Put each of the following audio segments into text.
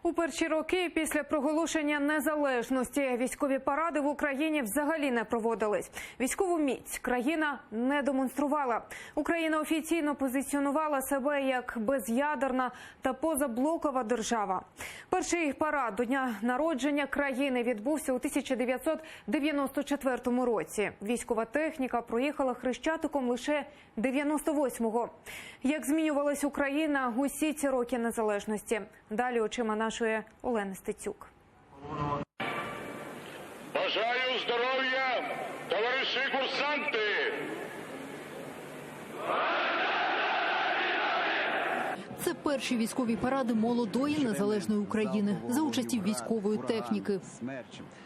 У перші роки після проголошення незалежності військові паради в Україні взагалі не проводились. Військову міць країна не демонструвала. Україна офіційно позиціонувала себе як без'ядерна та позаблокова держава. Перший парад до дня народження країни відбувся у 1994 році. Військова техніка проїхала Хрещатиком лише 98-го. Як змінювалась Україна усі ці роки незалежності? Далі очима нашої Олени Стецюк. Бажаю здоров'я, товариші курсанти! Це перші військові паради молодої незалежної України за участі військової техніки.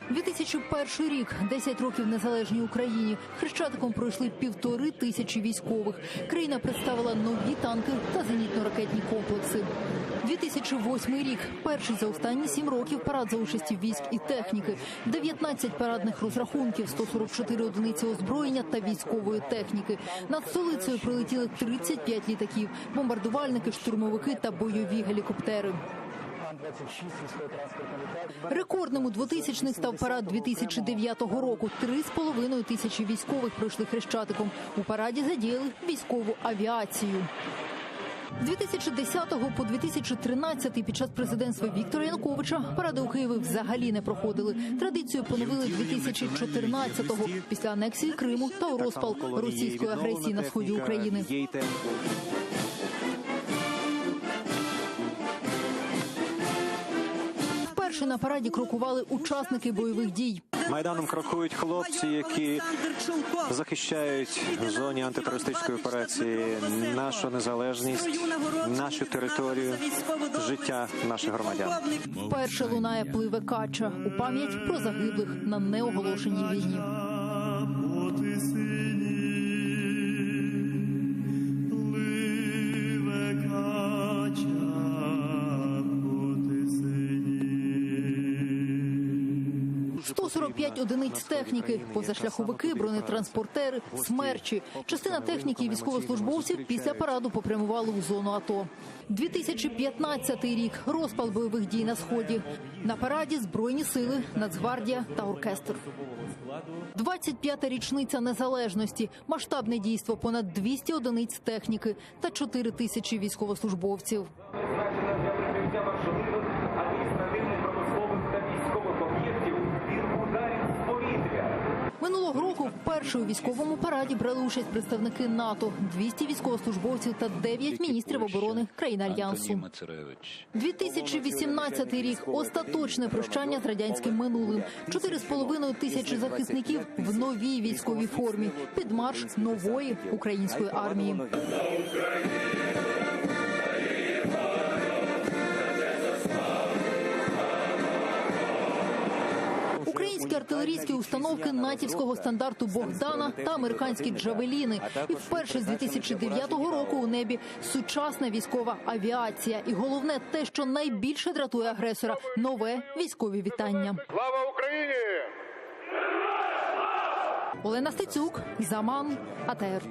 2001 рік, 10 років незалежній Україні. Хрещатиком пройшли 1500 військових. Країна представила нові танки та зенітно-ракетні комплекси. 2008 рік, перший за останні 7 років парад за участі військ і техніки. 19 парадних розрахунків, 144 одиниці озброєння та військової техніки. Над столицею прилетіли 35 літаків, бомбардувальники, штурмовики та бойові гелікоптери. Рекордним у 2000-х став парад 2009 року. 3,5 тисячі військових пройшли Хрещатиком. У параді задіяли військову авіацію. З 2010 по 2013 під час президентства Віктора Януковича паради у Києві взагалі не проходили. Традицію поновили 2014-го після анексії Криму та у розпал російської агресії на сході України. Вперше на параді крокували учасники бойових дій. Майданом крокують хлопці, які захищають в зоні антитерористичної операції нашу незалежність, нашу територію, життя наших громадян. Вперше лунає «Пливе кача» у пам'ять про загиблих на неоголошеній війні. «145 одиниць техніки, позашляховики, бронетранспортери, смерчі. Частина техніки і військовослужбовців після параду попрямували у зону АТО. 2015 рік – розпал бойових дій на Сході. На параді Збройні сили, Нацгвардія та оркестр. 25-та річниця незалежності, масштабне дійство, понад 200 одиниць техніки та 4 тисячі військовослужбовців. Минулого року вперше у військовому параді брали участь представники НАТО, 200 військовослужбовців та 9 міністрів оборони країн Альянсу. 2018 рік – остаточне прощання з радянським минулим. 4,5 тисячі захисників в новій військовій формі під марш нової української армії. Українські артилерійські установки натівського стандарту «Богдана» та американські «Джавеліни». І вперше з 2009 року у небі сучасна військова авіація. І головне те, що найбільше дратує агресора – нове військове вітання. Слава Україні! Олена Стецюк, Заман, АТР.